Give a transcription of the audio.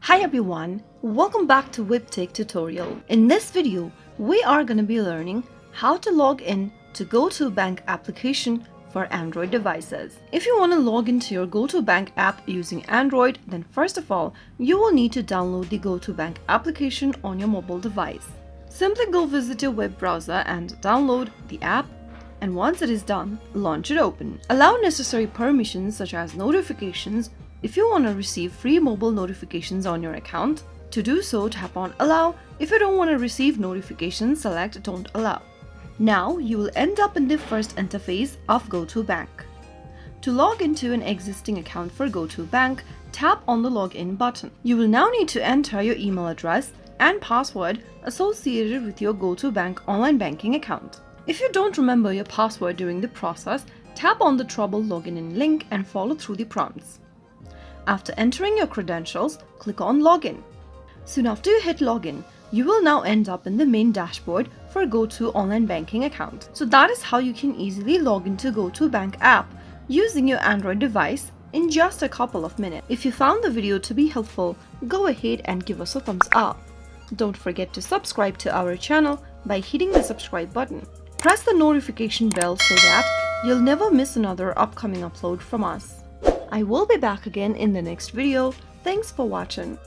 Hi everyone, welcome back to Webtech Tutorial. In this video, we are going to be learning how to log in to Go2Bank application for Android devices. If you want to log into your Go2Bank app using Android, then first of all, you will need to download the Go2Bank application on your mobile device. Simply go visit your web browser and download the app, and once it is done, launch it open. Allow necessary permissions such as notifications if you want to receive free mobile notifications on your account. To do so, tap on Allow. If you don't want to receive notifications, select Don't Allow. Now you will end up in the first interface of Go2Bank. To log into an existing account for Go2Bank, tap on the Login button. You will now need to enter your email address and password associated with your Go2Bank online banking account. If you don't remember your password during the process, tap on the Trouble Login in link and follow through the prompts. After entering your credentials, click on Login. Soon after you hit Login, you will now end up in the main dashboard for Go2 online banking account. So that is how you can easily log into Go2Bank app using your Android device in just a couple of minutes. If you found the video to be helpful, go ahead and give us a thumbs up. Don't forget to subscribe to our channel by hitting the subscribe button. Press the notification bell so that you'll never miss another upcoming upload from us. I will be back again in the next video. Thanks for watching.